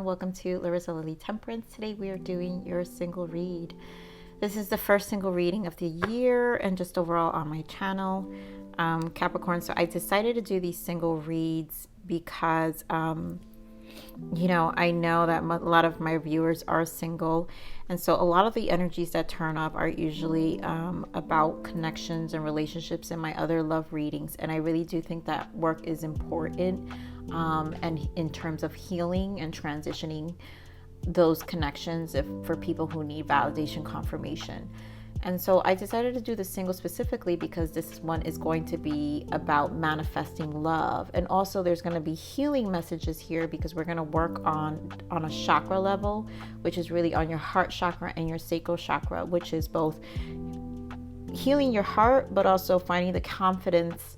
welcome to Larisa Lili Temperance. Today we are doing your single read. This is the first single reading of the year and just overall on my channel, Capricorn. So I decided to do these single reads because, you know, I know that a lot of my viewers are single. And so a lot of the energies that turn up are usually about connections and relationships in my other love readings. And I really do think that work is important. And in terms of healing and transitioning those connections for people who need validation, confirmation. And so I decided to do the single specifically because this one is going to be about manifesting love. And also there's going to be healing messages here because we're going to work on a chakra level, which is really on your heart chakra and your sacral chakra, which is both healing your heart, but also finding the confidence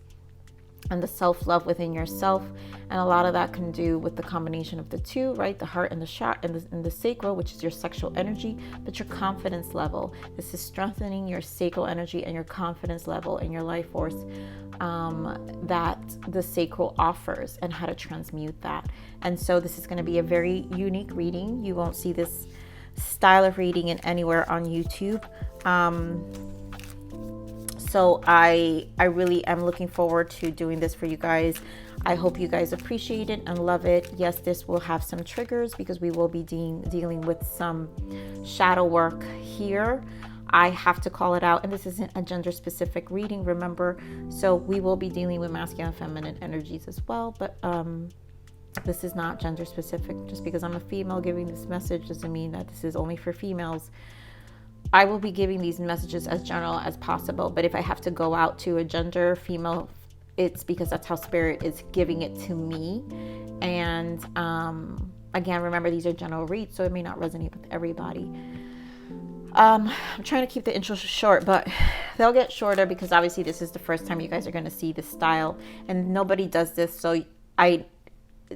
and the self-love within yourself. And a lot of that can do with the combination of the two, right? The heart and the sacral, which is your sexual energy, but your confidence level. This is strengthening your sacral energy and your confidence level and your life force that the sacral offers and how to transmute that. And so this is going to be a very unique reading. You won't see this style of reading in anywhere on YouTube. So I really am looking forward to doing this for you guys. I hope you guys appreciate it and love it. Yes, this will have some triggers because we will be dealing with some shadow work here. I have to call it out, and this isn't a gender specific reading, remember. So we will be dealing with masculine and feminine energies as well, but this is not gender specific. Just because I'm a female giving this message doesn't mean that this is only for females. I will be giving these messages as general as possible, but if I have to go out to a gender female, it's because that's how spirit is giving it to me. And again, remember, these are general reads, so it may not resonate with everybody. I'm trying to keep the intro short, but they'll get shorter because obviously this is the first time you guys are going to see this style, and nobody does this. So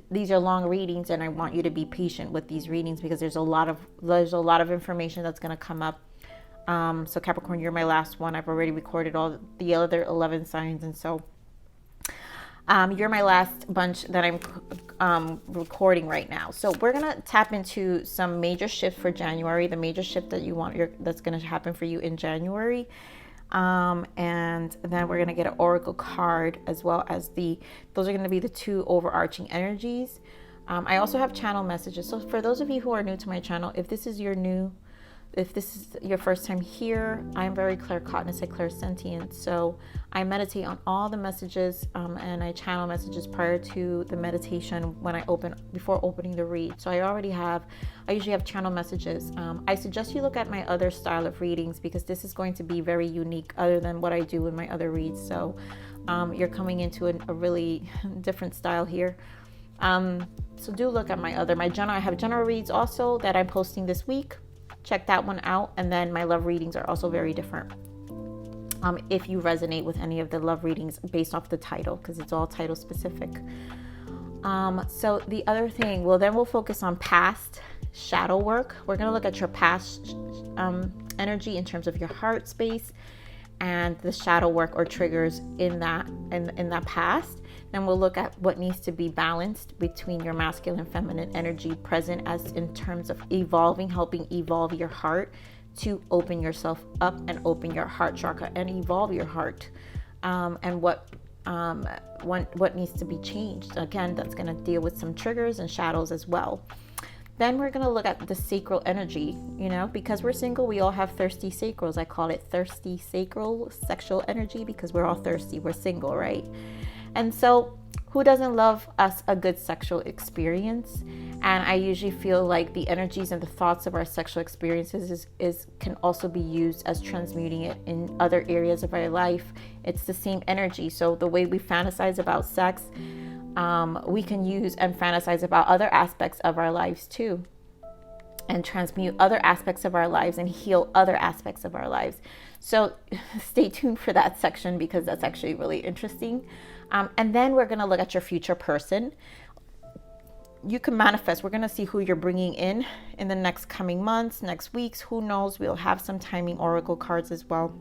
these are long readings, and I want you to be patient with these readings because there's a lot of information that's going to come up. So Capricorn, you're my last one. I've already recorded all the other 11 signs, and so you're my last bunch that I'm recording right now. So we're gonna tap into some major shifts for January, the major shift that you want that's gonna happen for you in January. And then we're gonna get an oracle card as well as those are gonna be the two overarching energies. I also have channel messages. So for those of you who are new to my channel, if this is your first time here, I'm very claircognizant, clairsentient. So I meditate on all the messages and I channel messages prior to the meditation before opening the read. So I usually have channel messages. I suggest you look at my other style of readings because this is going to be very unique other than what I do in my other reads. So you're coming into a really different style here. So do look at I have general reads also that I'm posting this week. Check that one out. And then my love readings are also very different. If you resonate with any of the love readings based off the title, because it's all title specific. So the other thing, then we'll focus on past shadow work. We're going to look at your past energy in terms of your heart space and the shadow work or triggers in that past. Then we'll look at what needs to be balanced between your masculine and feminine energy present as in terms of helping evolve your heart to open yourself up and open your heart chakra and evolve your heart. And what needs to be changed. Again, that's going to deal with some triggers and shadows as well. Then we're going to look at the sacral energy, because we're single, we all have thirsty sacrals. I call it thirsty sacral sexual energy because we're all thirsty. We're single, right? And so who doesn't love us a good sexual experience? And I usually feel like the energies and the thoughts of our sexual experiences can also be used as transmuting it in other areas of our life. It's the same energy. So the way we fantasize about sex, we can use and fantasize about other aspects of our lives too, and transmute other aspects of our lives and heal other aspects of our lives. So stay tuned for that section because that's actually really interesting. And then we're going to look at your future person. You can manifest. We're going to see who you're bringing in the next coming months, next weeks. Who knows? We'll have some timing oracle cards as well.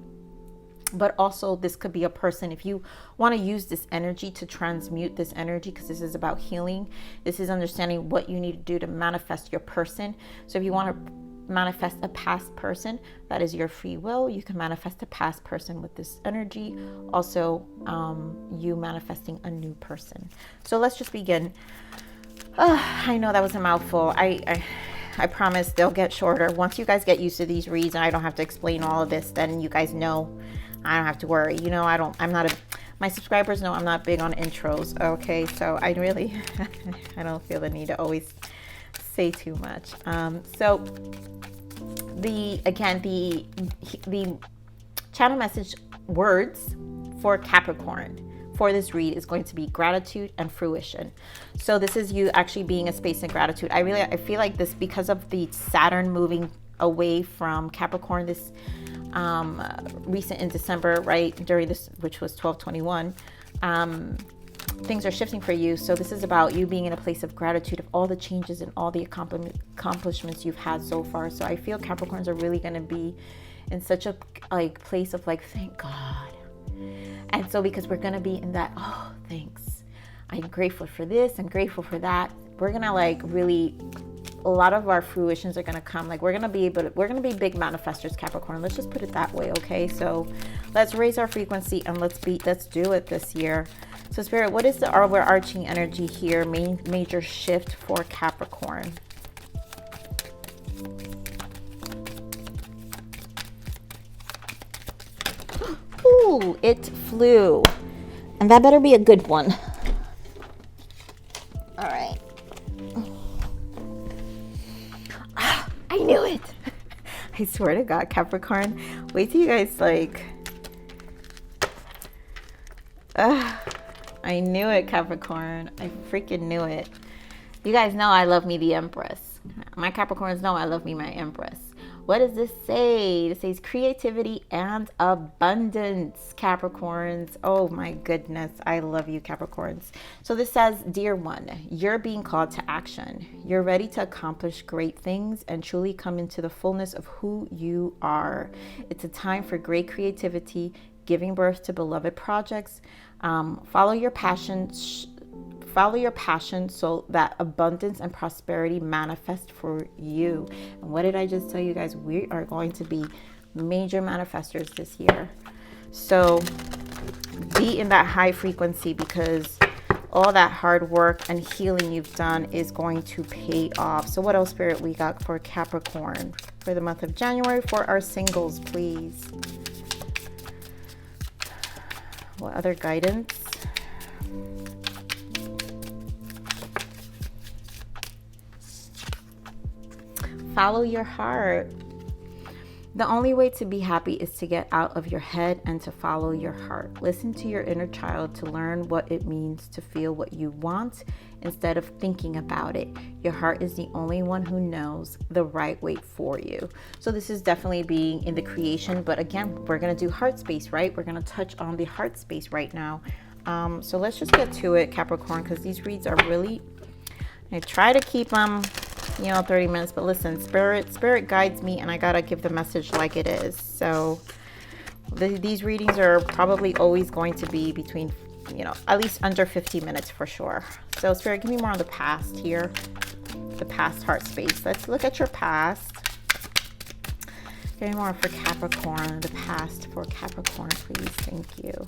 But also this could be a person. If you want to use this energy to transmute this energy, because this is about healing, this is understanding what you need to do to manifest your person. So if you want to manifest a past person, that is your free will. You can manifest a past person with this energy. Also, you manifesting a new person. So let's just begin. I know that was a mouthful. I promise they'll get shorter. Once you guys get used to these reads and I don't have to explain all of this, then you guys know I don't have to worry. You know, my subscribers know I'm not big on intros. Okay. So I really, I don't feel the need to always say too much. So the channel message words for Capricorn for this read is going to be gratitude and fruition. So this is you actually being a space of gratitude. I feel like this, because of the Saturn moving away from Capricorn, this recent in December, right, during this, which was 12/21, things are shifting for you. So this is about you being in a place of gratitude of all the changes and all the accomplishments you've had so far. So I feel Capricorns are really going to be in such a place of thank God. And so because we're going to be in that, oh, thanks, I'm grateful for this, I'm grateful for that, we're going to really, a lot of our fruitions are going to come. We're going to be big manifestors, Capricorn. Let's just put it that way. Okay. So let's raise our frequency and let's do it this year. So Spirit, what is the overarching energy here? Major shift for Capricorn. Ooh, it flew. And that better be a good one. All right. I knew it. I swear to God, Capricorn. Wait till you guys I knew it, Capricorn. I freaking knew it. You guys know I love me the Empress. My Capricorns know I love me my Empress. What does this say? It says creativity and abundance, Capricorns. Oh my goodness. I love you, Capricorns. So this says, dear one, you're being called to action. You're ready to accomplish great things and truly come into the fullness of who you are. It's a time for great creativity, giving birth to beloved projects. Follow your passion so that abundance and prosperity manifest for you. And what did I just tell you guys? We are going to be major manifestors this year. So be in that high frequency, because all that hard work and healing you've done is going to pay off. So what else, Spirit, we got for Capricorn for the month of January for our singles, please? What other guidance? Follow your heart. The only way to be happy is to get out of your head and to follow your heart. Listen to your inner child to learn what it means to feel what you want instead of thinking about it. Your heart is the only one who knows the right way for you. So this is definitely being in the creation, but again, we're going to do heart space, right? We're going to touch on the heart space right now. So let's just get to it, Capricorn, because these reads are really, I try to keep them 30 minutes, but listen, spirit guides me and I gotta give the message like it is. So these readings are probably always going to be between at least under 50 minutes for sure. So Spirit, give me more on the past here, the past heart space. Let's look at your past. Give me more for Capricorn, the past for Capricorn, please. Thank you.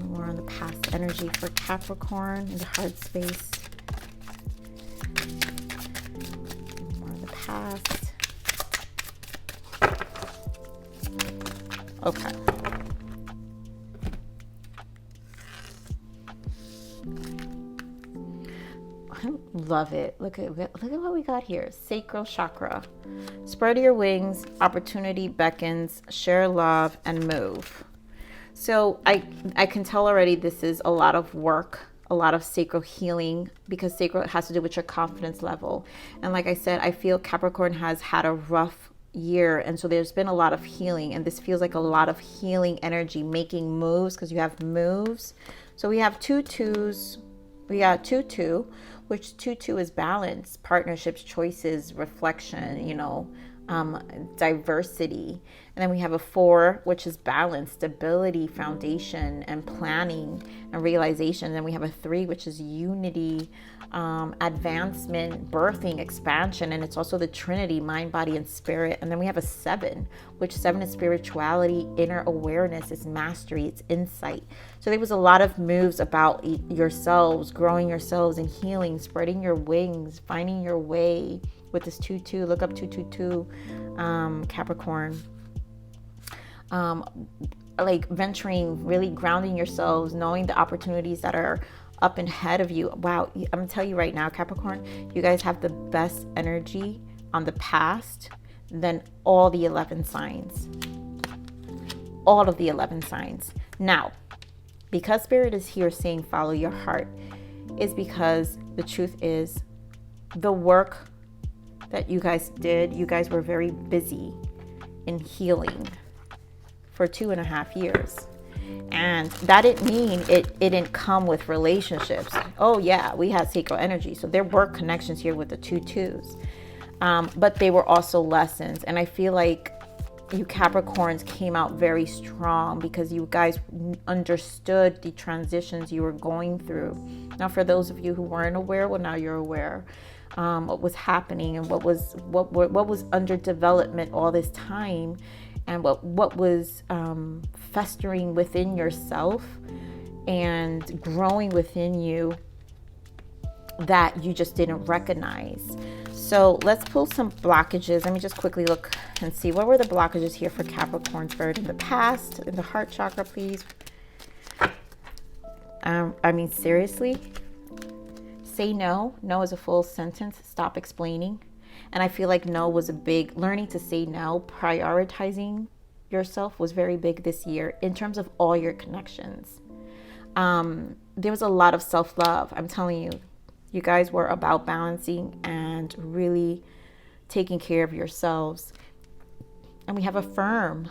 More on the past energy for Capricorn in the heart space. More on the past. Okay. I love it. Look at what we got here. Sacral chakra. Spread your wings. Opportunity beckons. Share love and move. So I can tell already this is a lot of work, a lot of sacral healing, because sacral has to do with your confidence level. And like I said, I feel Capricorn has had a rough year, and so there's been a lot of healing, and this feels like a lot of healing energy, making moves, because you have moves. So we have 2 2s. We got 2 2, which 2 2 is balance, partnerships, choices, reflection, diversity. And then we have a 4, which is balance, stability, foundation, and planning and realization. And then we have a 3, which is unity, advancement, birthing, expansion. And it's also the Trinity, mind, body, and spirit. And then we have a 7, which 7 is spirituality, inner awareness, it's mastery, it's insight. So there was a lot of moves about yourselves, growing yourselves and healing, spreading your wings, finding your way with this 2-2. Look up 222, Capricorn. Like venturing, really grounding yourselves, knowing the opportunities that are up and ahead of you. Wow, I'm gonna tell you right now, Capricorn, you guys have the best energy on the past than all the 11 signs. All of the 11 signs. Now, because Spirit is here saying follow your heart, is because the truth is the work that you guys did, you guys were very busy in healing for 2.5 years. And that didn't mean it didn't come with relationships. Oh yeah, we had sacral energy. So there were connections here with the 2-2s. But they were also lessons. And I feel like you Capricorns came out very strong because you guys understood the transitions you were going through. Now, for those of you who weren't aware, well, now you're aware. What was happening and what was under development all this time, and what was festering within yourself and growing within you that you just didn't recognize. So let's pull some blockages. Let me just quickly look and see what were the blockages here for Capricorn Spirit in the past, in the heart chakra, please. I mean, seriously, say no. No is a full sentence. Stop explaining. And I feel like no was a big, learning to say no, prioritizing yourself was very big this year in terms of all your connections. There was a lot of self-love. I'm telling you, you guys were about balancing and really taking care of yourselves. And we have affirm,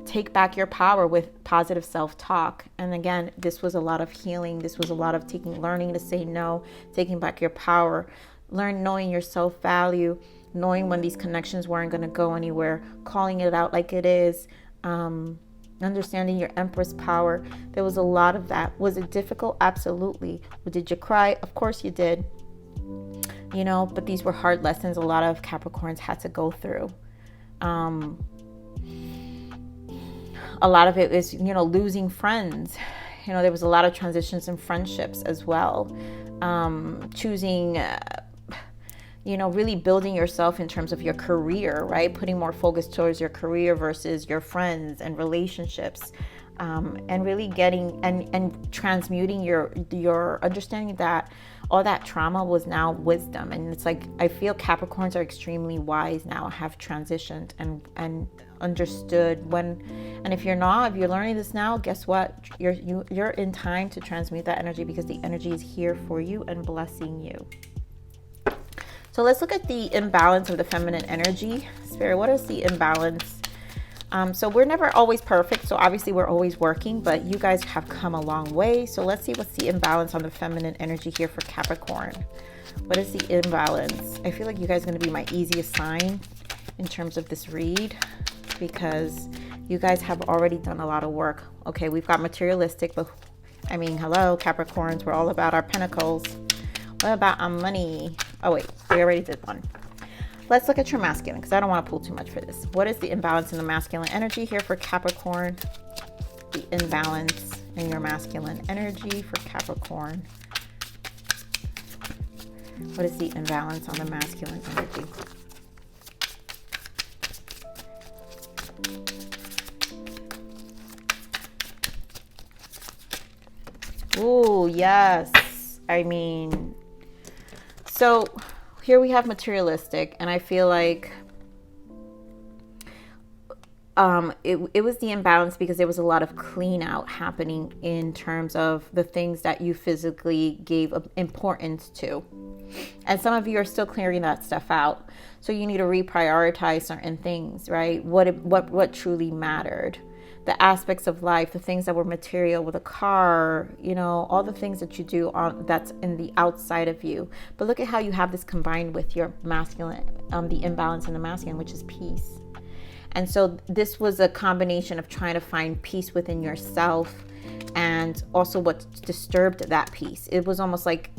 take back your power with positive self-talk. And again, this was a lot of healing. This was a lot of learning to say no, taking back your power, knowing your self-value, knowing when these connections weren't going to go anywhere, calling it out like it is, understanding your Empress power. There was a lot of that. Was it difficult? Absolutely. Did you cry? Of course you did. You know, but these were hard lessons a lot of Capricorns had to go through. A lot of it is, you know, losing friends. You know, there was a lot of transitions in friendships as well. Choosing... you know, really building yourself in terms of your career, right? Putting more focus towards your career versus your friends and relationships, and really getting and transmuting your understanding that all that trauma was now wisdom. And it's like, I feel Capricorns are extremely wise now, have transitioned and understood when, and if you're learning this now, guess what? You're in time to transmute that energy, because the energy is here for you and blessing you. So let's look at the imbalance of the feminine energy. Spirit, what is the imbalance? So we're never always perfect. So obviously we're always working, but you guys have come a long way. So let's see what's the imbalance on the feminine energy here for Capricorn. What is the imbalance? I feel like you guys are going to be my easiest sign in terms of this read, because you guys have already done a lot of work. Okay, we've got materialistic, but I mean, hello, Capricorns, we're all about our pentacles. What about our money? Oh wait, we already did one. Let's look at your masculine, because I don't want to pull too much for this. What is the imbalance in the masculine energy here for Capricorn? The imbalance in your masculine energy for Capricorn. What is the imbalance on the masculine energy? Ooh, yes. I mean... So here we have materialistic, and I feel like it was the imbalance because there was a lot of clean out happening in terms of the things that you physically gave importance to. And some of you are still clearing that stuff out. So you need to reprioritize certain things, right? What truly mattered. The aspects of life, the things that were material with a car, you know, all the things that you do that's in the outside of you. But look at how you have this combined with your masculine, the imbalance in the masculine, which is peace. And so this was a combination of trying to find peace within yourself and also what disturbed that peace. It was almost like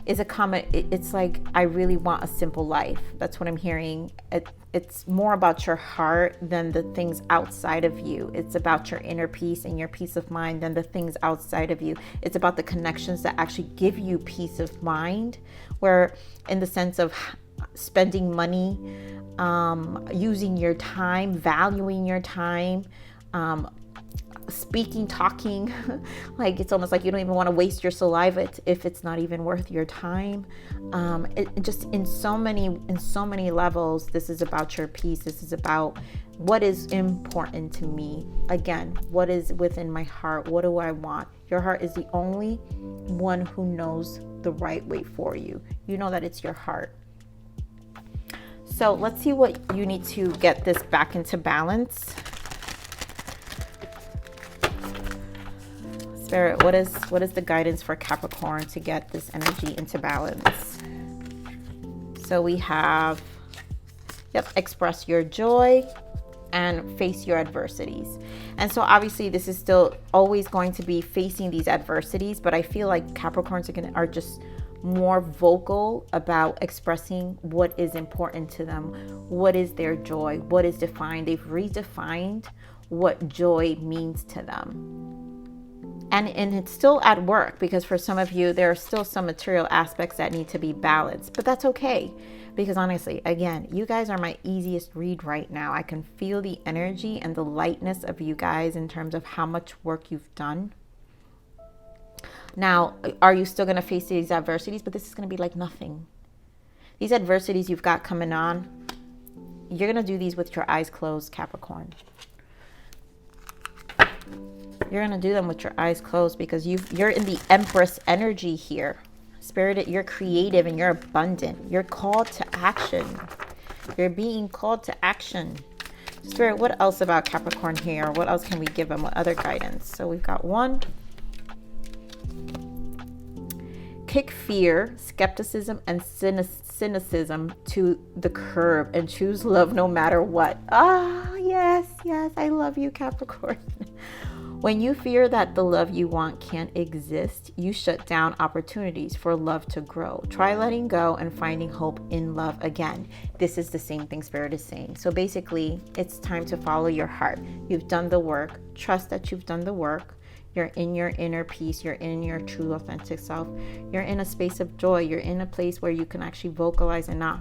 it's like, I really want a simple life. That's what I'm hearing. It's more about your heart than the things outside of you. It's about your inner peace and your peace of mind than the things outside of you. It's about the connections that actually give you peace of mind, where in the sense of spending money, using your time, valuing your time, speaking, talking, like it's almost like you don't even want to waste your saliva if it's not even worth your time. It just in so many levels, this is about your peace. This is about what is important to me. Again, what is within my heart? What do I want? Your heart is the only one who knows the right way for you. You know that it's your heart. So let's see what you need to get this back into balance. Spirit, what is the guidance for Capricorn to get this energy into balance? So we have, express your joy and face your adversities. And so obviously this is still always going to be facing these adversities, but I feel like Capricorns are just more vocal about expressing what is important to them, what is their joy, what is defined. They've redefined what joy means to them. And it's still at work, because for some of you, there are still some material aspects that need to be balanced, but that's okay. Because honestly, again, you guys are my easiest read right now. I can feel the energy and the lightness of you guys in terms of how much work you've done. Now, are you still going to face these adversities? But this is going to be like nothing. These adversities you've got coming on, you're going to do these with your eyes closed, Capricorn. You're going to do them with your eyes closed because you're in the Empress energy here. Spirit, you're creative and you're abundant. You're called to action. You're being called to action. Spirit, what else about Capricorn here? What else can we give them? What other guidance? So we've got 1. Kick fear, skepticism, and cynicism to the curb and choose love no matter what. Ah, yes, I love you, Capricorn. When you fear that the love you want can't exist, you shut down opportunities for love to grow. Try letting go and finding hope in love again. This is the same thing Spirit is saying. So basically, it's time to follow your heart. You've done the work. Trust that you've done the work. You're in your inner peace. You're in your true authentic self. You're in a space of joy. You're in a place where you can actually vocalize and not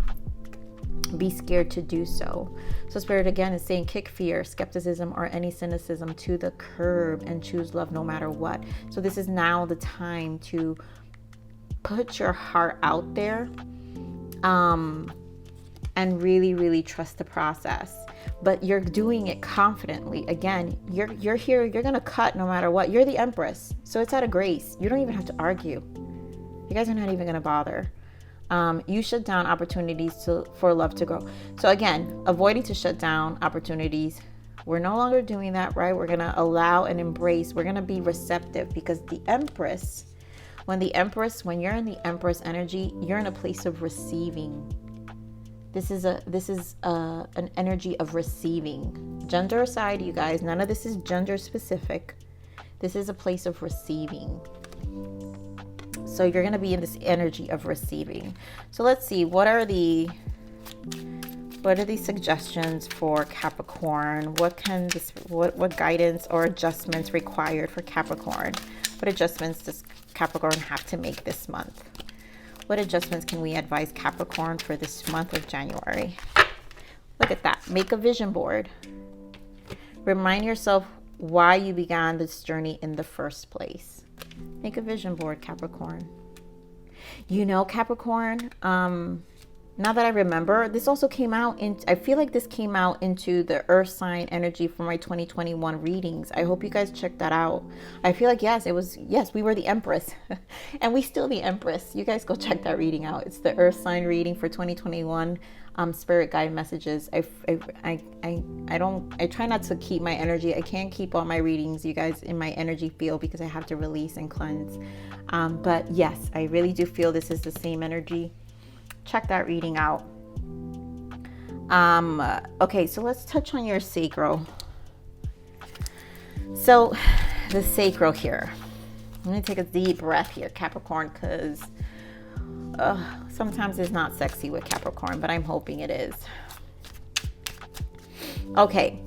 be scared to do so. So Spirit again is saying kick fear, skepticism, or any cynicism to the curb and choose love no matter what. So this is now the time to put your heart out there and really, really trust the process. But you're doing it confidently. Again, you're here, you're going to cut no matter what. You're the Empress. So it's out of grace. You don't even have to argue. You guys are not even going to bother. You shut down opportunities for love to grow. So again, avoiding to shut down opportunities. We're no longer doing that, right? We're going to allow and embrace. We're going to be receptive because the Empress, when you're in the Empress energy, you're in a place of receiving. This is an energy of receiving. Gender aside, you guys, none of this is gender specific. This is a place of receiving. So you're going to be in this energy of receiving. So let's see, what are the suggestions for Capricorn? What guidance or adjustments required for Capricorn? What adjustments does Capricorn have to make this month? What adjustments can we advise Capricorn for this month of January? Look at that. Make a vision board. Remind yourself why you began this journey in the first place. Make a vision board, Capricorn. You know, Capricorn, now that I remember, this also came out I feel like this came out into the earth sign energy for my 2021 readings. I hope you guys checked that out. I feel like, yes, we were the Empress and we still the Empress. You guys go check that reading out. It's the earth sign reading for 2021. Spirit guide messages. I try not to keep my energy. I can't keep all my readings, you guys, in my energy field because I have to release and cleanse. But yes, I really do feel this is the same energy. Check that reading out. Okay, so let's touch on your sacral. So the sacral here. Let me take a deep breath here, Capricorn, because sometimes it's not sexy with Capricorn, but I'm hoping it is. Okay,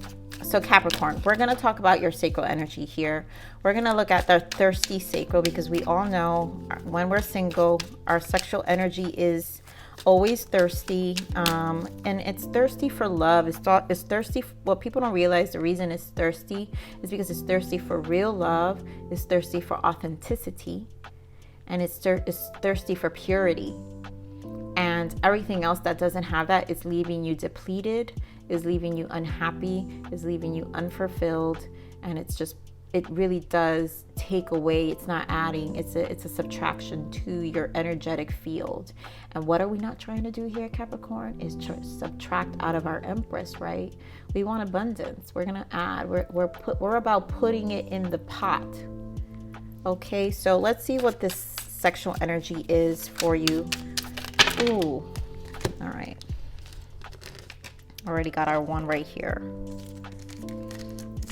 so Capricorn, we're going to talk about your sacral energy here. We're going to look at the thirsty sacral, because we all know when we're single, our sexual energy is always thirsty, and it's thirsty for love. It's thirsty. What people don't realize, the reason it's thirsty is because it's thirsty for real love. It's thirsty for authenticity, and it's thirsty for purity. And everything else that doesn't have that is leaving you depleted, is leaving you unhappy, is leaving you unfulfilled, and it really does take away. It's not adding, it's a subtraction to your energetic field. And what are we not trying to do here, Capricorn? Is subtract out of our Empress, right? We want abundance. We're gonna add. We're about putting it in the pot. Okay, so let's see what this sexual energy is for you. Ooh, all right. Already got our one right here.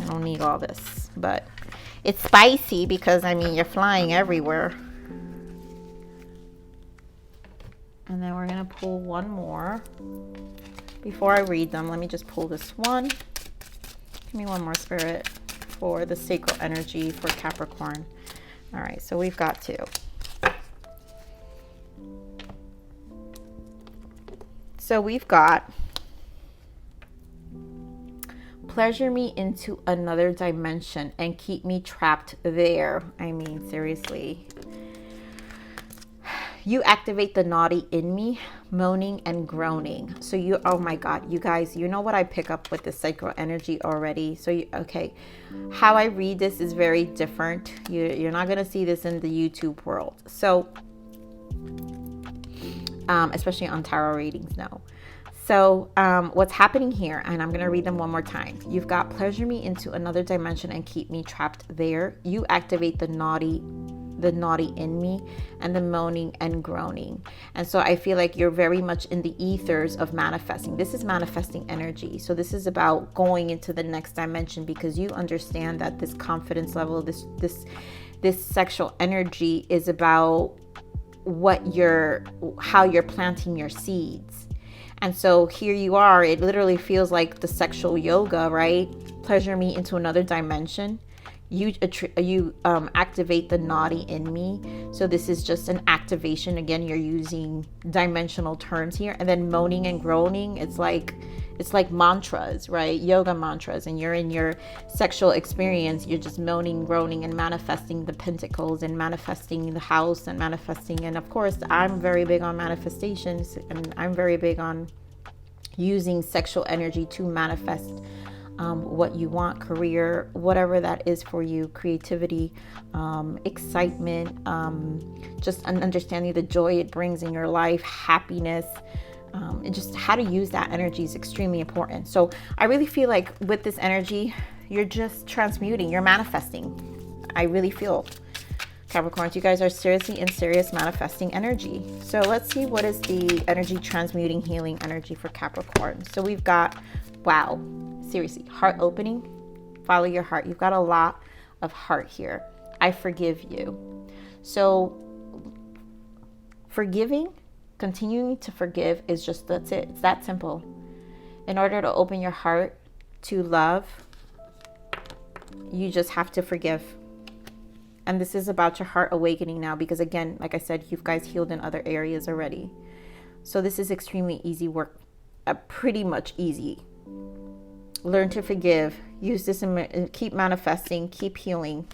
I don't need all this, but it's spicy because, I mean, you're flying everywhere. And then we're going to pull one more. Before I read them, let me just pull this one. Give me one more, Spirit, for the sacral energy for Capricorn. All right, so we've got two. So we've got pleasure me into another dimension and keep me trapped there. I mean, seriously. You activate the naughty in me, moaning and groaning. So you, oh my God, you guys, you know what I pick up with the sacral energy already. So okay, how I read this is very different. You're not going to see this in the YouTube world. So, especially on tarot readings now. So what's happening here, and I'm going to read them one more time. You've got pleasure me into another dimension and keep me trapped there. You activate the naughty in me, and the moaning and groaning. And so I feel like you're very much in the ethers of manifesting. This is manifesting energy. So this is about going into the next dimension, because you understand that this confidence level, this sexual energy is about how you're planting your seeds. And so here you are, it literally feels like the sexual yoga, right? Pleasure me into another dimension. You activate the naughty in me. So this is just an activation. Again, you're using dimensional terms here. And then moaning and groaning, it's like mantras, right? Yoga mantras. And you're in your sexual experience, you're just moaning, groaning, and manifesting the pentacles, and manifesting the house, and manifesting. And of course, I'm very big on manifestations, and I'm very big on using sexual energy to manifest what you want, career, whatever that is for you, creativity, excitement, just an understanding the joy it brings in your life, happiness, and just how to use that energy is extremely important. So I really feel like with this energy, you're just transmuting, you're manifesting. I really feel, Capricorns, you guys are seriously in serious manifesting energy. So let's see, what is the energy transmuting, healing energy for Capricorn? So we've got, wow, seriously, heart opening, follow your heart. You've got a lot of heart here. I forgive you. So forgiving, continuing to forgive is just, that's it. It's that simple. In order to open your heart to love, you just have to forgive. And this is about your heart awakening now, because again, like I said, you guys healed in other areas already. So this is extremely easy work, pretty much easy. Learn to forgive, use this and keep manifesting, keep healing.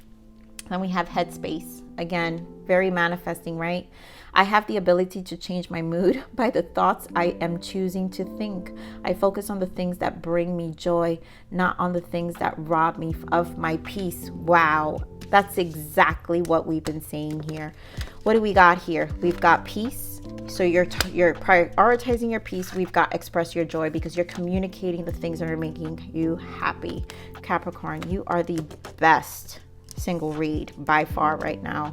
Then we have headspace. Again, very manifesting, right? I have the ability to change my mood by the thoughts I am choosing to think. I focus on the things that bring me joy, not on the things that rob me of my peace. Wow, that's exactly what we've been saying here. What do we got here? We've got peace. So you're prioritizing your peace. We've got express your joy, because you're communicating the things that are making you happy. Capricorn, you are the best single read by far right now,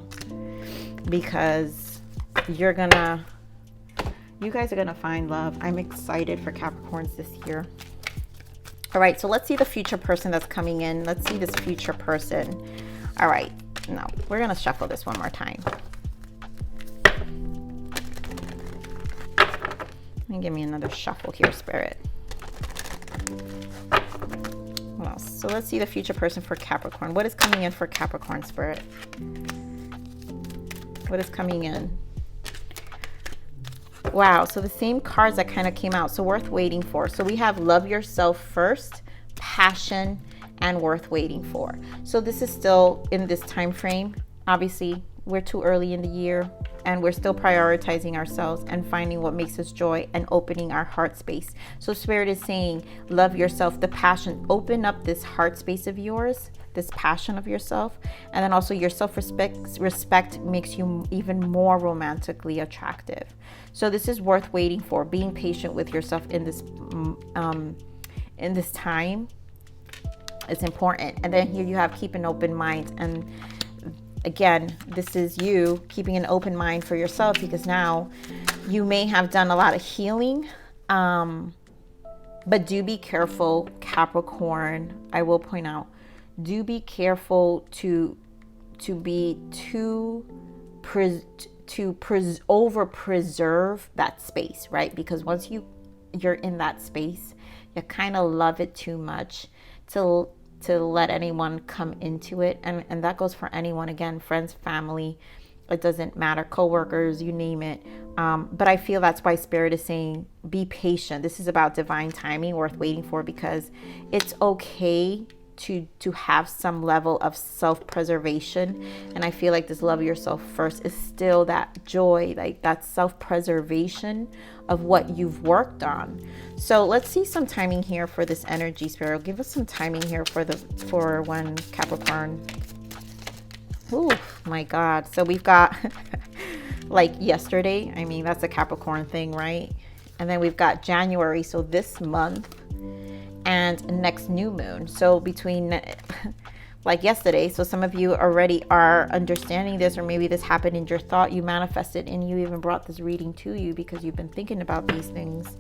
because you're gonna You guys are going to find love. I'm excited for Capricorns this year. All right, so let's see the future person that's coming in. Let's see this future person. All right, no, we're going to shuffle this one more time. Give me another shuffle here, Spirit. What else? So let's see the future person for Capricorn. What is coming in for Capricorn, Spirit? What is coming in? Wow, so the same cards that kind of came out, so worth waiting for. So we have love yourself first, passion, and worth waiting for. So this is still in this time frame. Obviously, we're too early in the year, and we're still prioritizing ourselves and finding what makes us joy and opening our heart space. So Spirit is saying, love yourself, the passion. Open up this heart space of yours, this passion of yourself. And then also your self-respect makes you even more romantically attractive. So this is worth waiting for. Being patient with yourself in this time is important. And then here you have keep an open mind. And again, this is you keeping an open mind for yourself, because now you may have done a lot of healing. But do be careful, Capricorn. I will point out, do be careful to be over preserve that space, right? Because once you're in that space, you kind of love it too much to let anyone come into it. And that goes for anyone, again, friends, family, it doesn't matter, co-workers, you name it. But I feel that's why Spirit is saying, be patient. This is about divine timing, worth waiting for, because it's okay to have some level of self-preservation. And I feel like this love yourself first is still that joy, like that self-preservation of what you've worked on. So let's see some timing here for this energy, Spirit. Give us some timing here for when Capricorn. Oh my God. So we've got like yesterday. I mean, that's a Capricorn thing, right? And then we've got January, so this month, and next new moon. So between like yesterday, so some of you already are understanding this, or maybe this happened in your thought, you manifested, and you even brought this reading to you because you've been thinking about these things.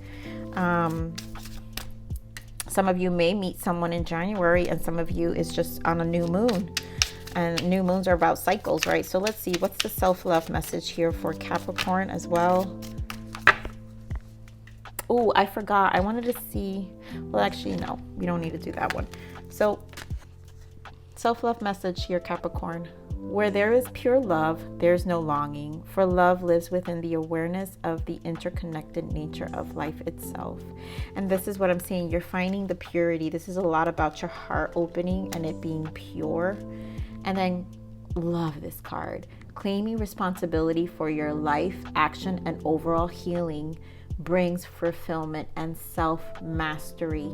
Some of you may meet someone in January, and some of you is just on a new moon. And new moons are about cycles, right? So let's see, what's the self-love message here for Capricorn as well? Oh, I forgot. I wanted to see, well, actually, no, we don't need to do that one. So self-love message here, Capricorn. Where there is pure love, there's no longing, for love lives within the awareness of the interconnected nature of life itself. And this is what I'm saying. You're finding the purity. This is a lot about your heart opening and it being pure. And then love this card. Claiming responsibility for your life, action, and overall healing brings fulfillment and self-mastery.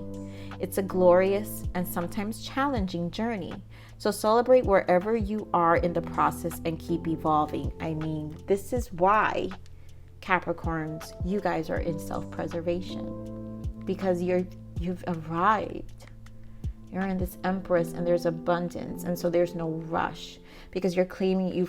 It's a glorious and sometimes challenging journey. So celebrate wherever you are in the process and keep evolving. I mean, this is why, Capricorns, you guys are in self-preservation, because you've arrived. You're in this Empress and there's abundance, and so there's no rush, because you've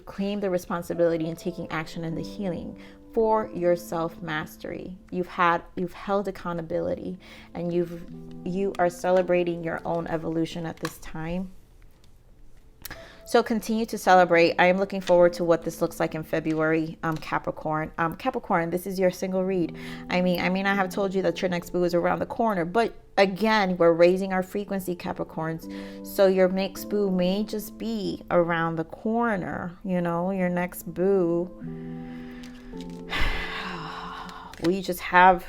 claimed the responsibility and taking action in the healing for your self-mastery. You've held accountability, and you are celebrating your own evolution at this time. So continue to celebrate. I am looking forward to what this looks like in February, Capricorn. Capricorn, this is your single read. I mean, I have told you that your next boo is around the corner, but again, we're raising our frequency, Capricorns. So your next boo may just be around the corner, your next boo. We just have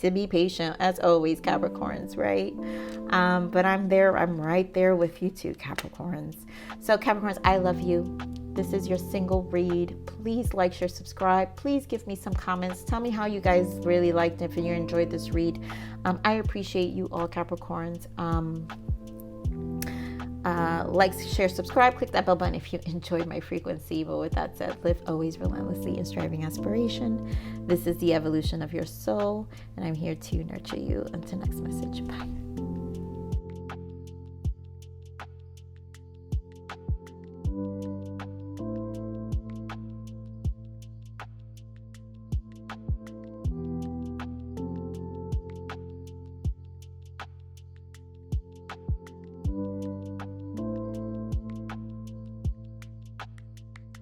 to be patient, as always, Capricorns, right? But I'm right there with you too, Capricorns. So Capricorns, I love you. This is your single read. Please like, share, subscribe. Please give me some comments. Tell me how you guys really liked it, if you enjoyed this read. I appreciate you all, Capricorns. Like, share, subscribe, click that bell button if you enjoyed my frequency. But with that said, live always relentlessly in striving aspiration. This is the evolution of your soul, and I'm here to nurture you. Until next message, bye.